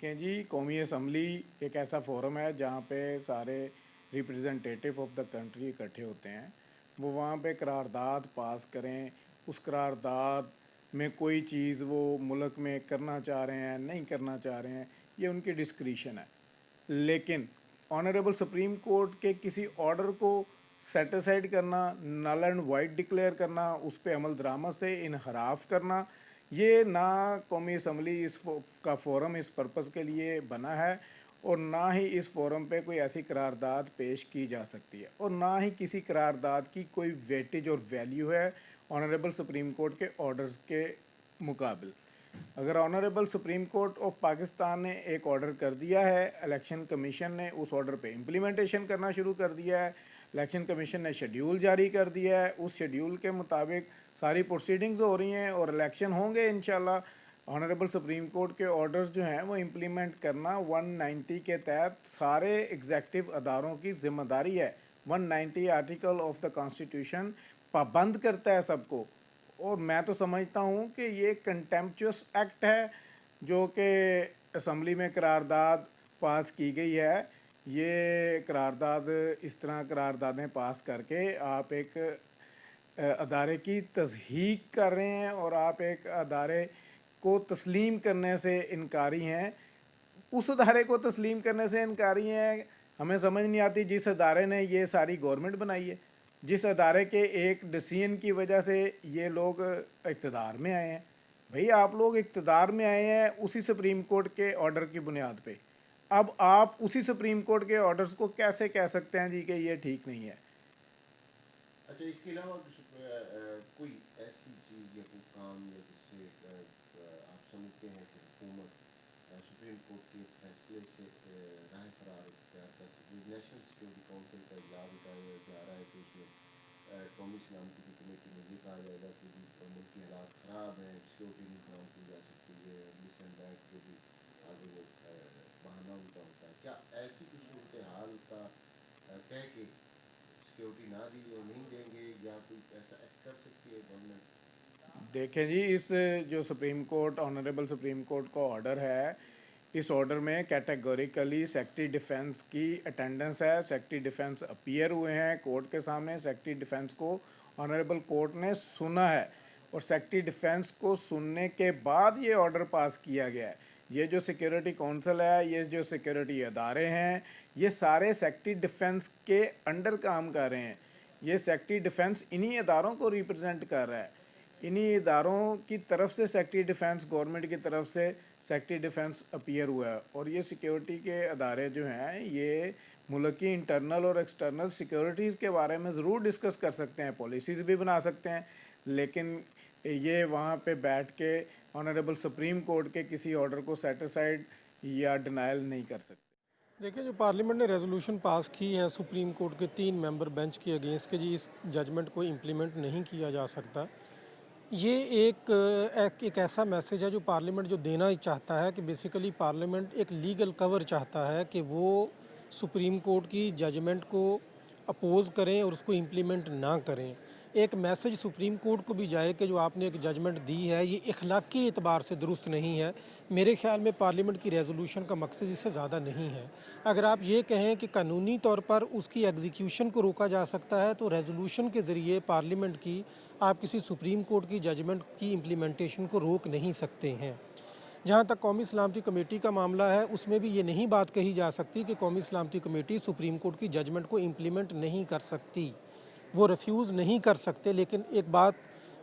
देखें जी, कौमी असम्बली एक ऐसा फोरम है जहाँ पे सारे रिप्रेजेंटेटिव ऑफ द कंट्री इकट्ठे होते हैं। वो वहाँ पे करारदाद पास करें, उस करारदाद में कोई चीज़ वो मुल्क में करना चाह रहे हैं, नहीं करना चाह रहे हैं, ये उनकी डिस्क्रिशन है। लेकिन ऑनरेबल सुप्रीम कोर्ट के किसी ऑर्डर को सेटिसाइड करना, नल एंड वाइड डिक्लेयर करना, उस पर अमल दरामद से इनहराफ करना, ये ना कौमी असम्बली का फोरम इस पर्पज़ के लिए बना है और ना ही इस फोरम पे कोई ऐसी करारदाद पेश की जा सकती है और ना ही किसी करारदाद की कोई वेटेज और वैल्यू है ऑनरेबल सुप्रीम कोर्ट के ऑर्डर्स के मुकाबिल। अगर honourable supreme court of Pakistan ने एक ऑर्डर कर दिया है, इलेक्शन कमीशन ने उस ऑर्डर पे इम्प्लीमेंटेशन करना शुरू कर दिया है, इलेक्शन कमीशन ने शेड्यूल जारी कर दिया है, उस शेड्यूल के मुताबिक सारी प्रोसीडिंग्स हो रही हैं और इलेक्शन होंगे इंशाल्लाह। ऑनरेबल सुप्रीम कोर्ट के ऑर्डर्स जो हैं वो इम्प्लीमेंट करना 190 के तहत सारे एग्जेक्टिव अदारों की जिम्मेदारी है। 190 आर्टिकल ऑफ द कॉन्स्टिट्यूशन पाबंद करता है सबको, और मैं तो समझता हूँ कि ये कंटेम्पचुअस एक्ट है जो कि असम्बली में करारदाद पास की गई है। ये करारदाद, इस तरह करारदादें पास करके आप एक अदारे की तस्हीक कर रहे हैं और आप एक अदारे को तस्लीम करने से इनकारी हैं, उस अदारे को तस्लीम करने से इनकारी हैं। हमें समझ नहीं आती जिस अदारे ने ये सारी गवर्नमेंट बनाई है, जिस अदारे के एक डिसीजन की वजह से ये लोग इक़्तिदार में आए हैं। भाई आप लोग इक़्तिदार में आए हैं उसी सुप्रीम कोर्ट के ऑर्डर की बुनियाद पे। अब आप उसी सुप्रीम कोर्ट के ऑर्डर्स को कैसे कह सकते हैं जी कि ये ठीक नहीं है? अच्छा, इसके अलावा कोई ऐसी चीज़ या कोई काम या जिससे आप समझते हैं कि हुकूमत सुप्रीम कोर्ट के फैसले से राह फरार इख्तियार कर सकती है? नेशनल सिक्योरिटी काउंसिल का इजलास उठाया जा रहा है कि उसमें कौमी सलामती की कमेटी में ये कहा जाएगा कि मुल्क के हालात ख़राब हैं, सिक्योरिटी नहीं फराम की जा सकती है, दिस एंड दैट, जो भी आगे वो बहाना उनका होता है। क्या ऐसी कुछ सूरत हाल का कह के सिक्योरिटी ना दी या नहीं देंगे, या कोई ऐसा एक्ट कर सकती है गवर्नमेंट? देखें जी, इस जो supreme court, honourable supreme court का ऑर्डर है, इस ऑर्डर में कैटेगोरिकली सेक्रेटरी डिफेंस की अटेंडेंस है। सेक्रेटरी डिफेंस अपीयर हुए हैं कोर्ट के सामने, सेक्रेटरी डिफेंस को ऑनरेबल कोर्ट ने सुना है और सेक्रेटरी डिफेंस को सुनने के बाद ये ऑर्डर पास किया गया है। ये जो सिक्योरिटी काउंसिल है, ये जो सिक्योरिटी अदारे हैं, ये सारे सेक्रेटरी डिफेंस के अंडर काम कर रहे हैं। ये सेक्रेटरी डिफेंस इन्हीं अदारों को रिप्रेजेंट कर रहा है। इन्हीं इदारों की तरफ से सेक्रेटरी डिफेंस, गवर्नमेंट की तरफ से सेक्रेटरी डिफेंस अपीयर हुआ है। और ये सिक्योरिटी के अदारे जो हैं, ये मुल्क की इंटरनल और एक्सटर्नल सिक्योरिटीज़ के बारे में ज़रूर डिस्कस कर सकते हैं, पॉलिसीज़ भी बना सकते हैं, लेकिन ये वहाँ पे बैठ के ऑनरेबल सुप्रीम कोर्ट के किसी ऑर्डर को सेटिसाइड या डिनाइल नहीं कर सकते। देखिए, जो पार्लियामेंट ने रेजोल्यूशन पास की है सुप्रीम कोर्ट के 3 मेंबर बेंच के अगेंस्ट के जी इस जजमेंट को इम्प्लीमेंट नहीं किया जा सकता, ये एक ऐसा मैसेज है जो पार्लियामेंट जो देना ही चाहता है कि बेसिकली पार्लियामेंट एक लीगल कवर चाहता है कि वो सुप्रीम कोर्ट की जजमेंट को अपोज़ करें और उसको इम्प्लीमेंट ना करें। एक मैसेज सुप्रीम कोर्ट को भी जाए कि जो आपने एक जजमेंट दी है ये इखलाकी एतबार से दुरुस्त नहीं है। मेरे ख्याल में पार्लियामेंट की रेजोल्यूशन का मकसद इससे ज़्यादा नहीं है। अगर आप ये कहें कि कानूनी तौर पर उसकी एग्जीक्यूशन को रोका जा सकता है, तो रेजोल्यूशन के ज़रिए पार्लियामेंट की आप किसी सुप्रीम कोर्ट की जजमेंट की इम्प्लीमेंटेशन को रोक नहीं सकते हैं। जहाँ तक कौमी सलामती कमेटी का मामला है, उसमें भी ये नहीं बात कही जा सकती कि कौमी सलामती कमेटी सुप्रीम कोर्ट की जजमेंट को इम्प्लीमेंट नहीं कर सकती, वो रिफ्यूज़ नहीं कर सकते। लेकिन एक बात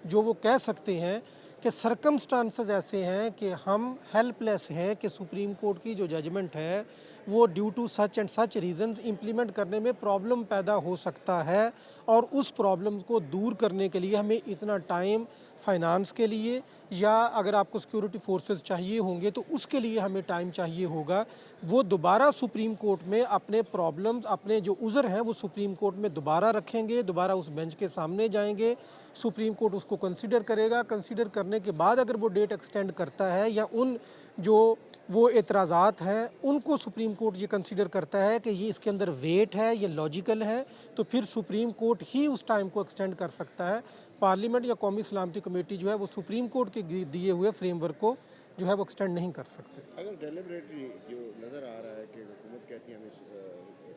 जो वो कह सकते हैं कि सर्कमस्टांसेस ऐसे हैं कि हम हेल्पलेस हैं कि सुप्रीम कोर्ट की जो जजमेंट है वो due to such and such reasons implement करने में प्रॉब्लम पैदा हो सकता है, और उस प्रॉब्लम्स को दूर करने के लिए हमें इतना टाइम फाइनेंस के लिए, या अगर आपको सिक्योरिटी फोर्सेस चाहिए होंगे तो उसके लिए हमें टाइम चाहिए होगा। वो दोबारा सुप्रीम कोर्ट में अपने प्रॉब्लम्स, अपने जो उज़र हैं वो सुप्रीम कोर्ट में दोबारा रखेंगे, दोबारा उस बेंच के सामने जाएंगे, सुप्रीम कोर्ट उसको कंसीडर करेगा। कंसीडर करने के बाद अगर वो डेट एक्सटेंड करता है या उन जो वो एतराज़ात हैं उनको सुप्रीम कोर्ट ये कंसीडर करता है कि ये इसके अंदर वेट है, ये लॉजिकल है, तो फिर सुप्रीम कोर्ट ही उस टाइम को एक्सटेंड कर सकता है। पार्लियामेंट या कौमी सलामती कमेटी जो है वो सुप्रीम कोर्ट के दिए हुए फ्रेमवर्क को जो है वो एक्सटेंड नहीं कर सकते। अगर डेलिबरेटली जो नज़र आ रहा है कि हुकूमत कहती है हम इस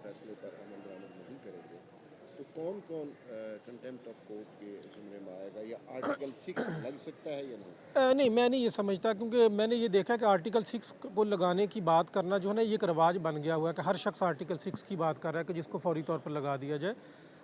फैसले पर अमल दरामद नहीं करेंगे, तो कौन कौन कंटेम्प्ट ऑफ कोर्ट के ज़ुमरे में आएगा, या आर्टिकल 6 लग सकता है या नहीं? नहीं, मैं नहीं ये समझता, क्योंकि मैंने ये देखा कि आर्टिकल 6 को लगाने की बात करना जो है ना, ये एक रिवाज बन गया हुआ है कि हर शख्स आर्टिकल 6 की बात कर रहा है कि जिसको फौरी तौर पर लगा दिया जाए।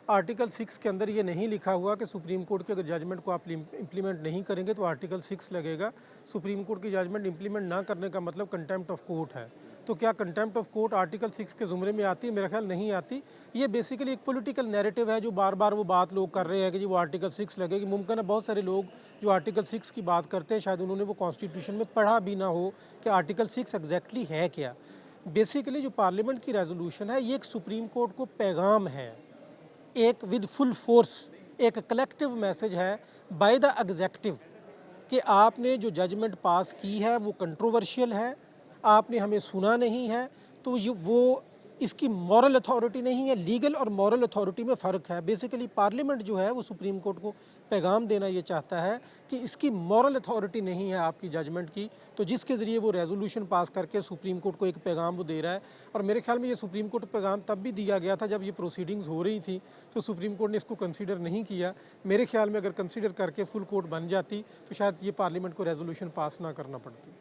आर्टिकल 6 के अंदर ये नहीं लिखा हुआ कि सुप्रीम कोर्ट के अगर जजमेंट को आप इम्प्लीमेंट नहीं करेंगे तो आर्टिकल 6 लगेगा। सुप्रीम कोर्ट की जजमेंट इम्प्लीमेंट ना करने का मतलब कंटेम्प्ट ऑफ कोर्ट है। तो क्या कंटेम्प्ट ऑफ कोर्ट आर्टिकल 6 के ज़ुमरे में आती है? मेरा ख्याल नहीं आती। ये बेसिकली एक पॉलिटिकल नैरेटिव है जो बार बार वो बात लोग कर रहे हैं कि जी वो आर्टिकल 6 लगेगी। मुमकिन है बहुत सारे लोग जो आर्टिकल 6 की बात करते हैं शायद उन्होंने वो कॉन्स्टिट्यूशन में पढ़ा भी ना हो कि आर्टिकल 6 एग्जैक्टली है क्या। बेसिकली जो पार्लियामेंट की रेजोल्यूशन है ये एक सुप्रीम कोर्ट को पैगाम है, एक विद फुल फोर्स एक कलेक्टिव मैसेज है बाय द एग्जेक्टिव कि आपने जो जजमेंट पास की है वो कंट्रोवर्शियल है, आपने हमें सुना नहीं है। तो ये वो इसकी मॉरल अथॉरिटी नहीं है, लीगल और मॉरल अथॉरिटी में फ़र्क है। बेसिकली पार्लियामेंट जो है वो सुप्रीम कोर्ट को पैगाम देना ये चाहता है कि इसकी मॉरल अथॉरिटी नहीं है आपकी जजमेंट की, तो जिसके ज़रिए वो रेजोल्यूशन पास करके सुप्रीम कोर्ट को एक पैगाम वो दे रहा है। और मेरे ख्याल में ये सुप्रीम कोर्ट को पैगाम तब भी दिया गया था जब ये प्रोसीडिंग्स हो रही थी, तो सुप्रीम कोर्ट ने इसको कंसीडर नहीं किया। मेरे ख्याल में अगर कंसीडर करके फुल कोर्ट बन जाती तो शायद ये पार्लियामेंट को रेजोल्यूशन पास ना करना पड़ती।